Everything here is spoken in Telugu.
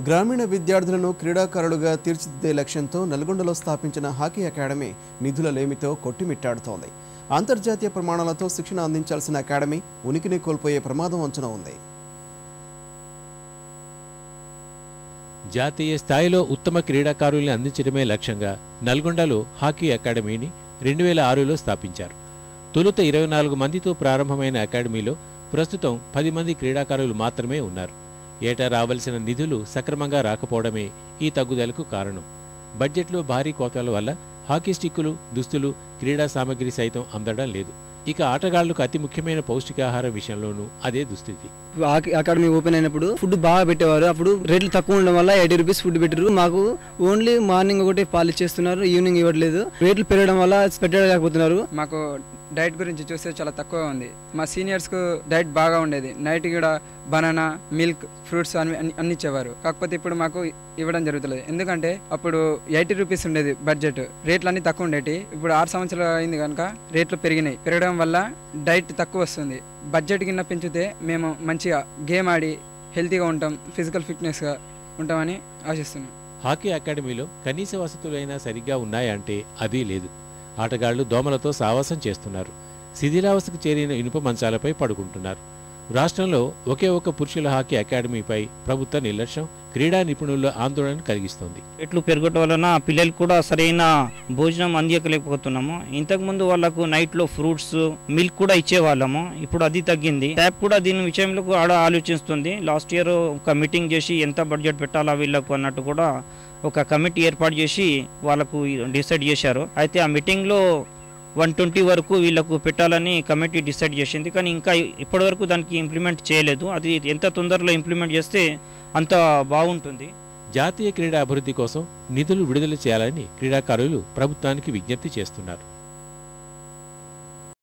గ్రామీణ విద్యార్థులను క్రీడాకారులుగా తీర్చిదిద్దే లక్ష్యంతో నల్గొండలో స్థాపించిన హాకీ అకాడమీ నిధుల లేమితో కొట్టిమిట్టాడుతోంది. అంతర్జాతీయ ప్రమాణాలతో శిక్షణ అందించాల్సిన అకాడమీ ఉనికిని కోల్పోయే ప్రమాదం అంచనా ఉంది. జాతీయ స్థాయిలో ఉత్తమ క్రీడాకారుల్ని అందించడమే లక్ష్యంగా నల్గొండలో హాకీ అకాడమీని 2006లో స్థాపించారు. తొలుత 24 మందితో ప్రారంభమైన అకాడమీలో ప్రస్తుతం 10 మంది క్రీడాకారులు మాత్రమే ఉన్నారు. ఏటా రావాల్సిన నిధులు సక్రమంగా రాకపోవడమే ఈ తగ్గుదలకు కారణం. బడ్జెట్లో భారీ కోతల వల్ల హాకీ స్టిక్కులు, దుస్తులు, క్రీడా సామగ్రి సైతం అందడం లేదు. ఇక ఆటగాళ్లకు అతి ముఖ్యమైన పౌష్టికాహారం విషయంలోనూ అదే దుస్థితి. అకాడమీ ఓపెన్ అయినప్పుడు ఫుడ్ బాగా పెట్టేవారు. అప్పుడు రేట్లు తక్కువ ఉండడం వల్ల 80 రూపీస్ ఫుడ్ పెట్టారు. మాకు ఓన్లీ మార్నింగ్ ఒకటి పాలు ఇచ్చేస్తున్నారు, ఈవినింగ్ ఇవ్వట్లేదు. రేట్లు పెరగడం వల్ల పెట్టలేకపోతున్నారు. మాకు డైట్ గురించి చూస్తే చాలా తక్కువ ఉంది. మా సీనియర్స్కు డైట్ బాగా ఉండేది. నైట్ కూడా బనానా, మిల్క్, ఫ్రూట్స్ అన్ని ఇచ్చేవారు. కాకపోతే ఇప్పుడు మాకు ఇవ్వడం జరుగుతుంది. ఎందుకంటే అప్పుడు 80 రూపీస్ ఉండేది బడ్జెట్, రేట్లు అన్ని తక్కువ ఉండేవి. ఇప్పుడు 6 సంవత్సరాలు అయింది కనుక రేట్లు పెరిగినాయి. పెరగడం వల్ల డైట్ తక్కువ వస్తుంది. బడ్జెట్ కింద పెంచితే మేము మంచిగా గేమ్ ఆడి హెల్తీగా ఉంటాం, ఫిజికల్ ఫిట్నెస్గా ఉంటామని ఆశిస్తున్నాం. హాకీ అకాడమీలో కనీస వసతులైనా సరిగ్గా ఉన్నాయంటే అదీ లేదు. ఆటగాళ్లు దోమలతో సావాసం చేస్తున్నారు. శిథిలావస్థకు చేరిన ఇనుప మంచాలపై పడుకుంటున్నారు. రాష్ట్రంలో ఒకే ఒక్క పురుషుల హాకీ అకాడమీపై ప్రభుత్వ నిర్లక్ష్యం క్రీడా నిపుణుల్లో ఆందోళన కలిగిస్తోంది. రేట్లు పెరగటం వలన పిల్లలకు కూడా సరైన భోజనం అందించలేకపోతున్నాము. ఇంతకుముందు వాళ్ళకు నైట్లో ఫ్రూట్స్, మిల్క్ కూడా ఇచ్చేవాళ్ళము. ఇప్పుడు అది తగ్గింది. ట్యాప్ కూడా దీని విషయంలో ఆలోచిస్తుంది. లాస్ట్ ఇయర్ ఒక మీటింగ్ చేసి ఎంత బడ్జెట్ పెట్టాలా వీళ్ళకు అన్నట్టు కూడా ఒక కమిటీ ఏర్పాటు చేసి వాళ్ళకు డిసైడ్ చేశారు. అయితే ఆ మీటింగ్లో 120 వరకు వీళ్ళకు పెట్టాలని కమిటీ డిసైడ్ చేసింది. కానీ ఇంకా ఇప్పటి వరకు దానికి ఇంప్లిమెంట్ చేయలేదు. అది ఎంత తొందరలో ఇంప్లిమెంట్ చేస్తే అంత బాగుంటుంది. జాతీయ క్రీడా అభివృద్ధి కోసం నిధులు విడుదల చేయాలని క్రీడాకారులు ప్రభుత్వానికి విజ్ఞప్తి చేస్తున్నారు.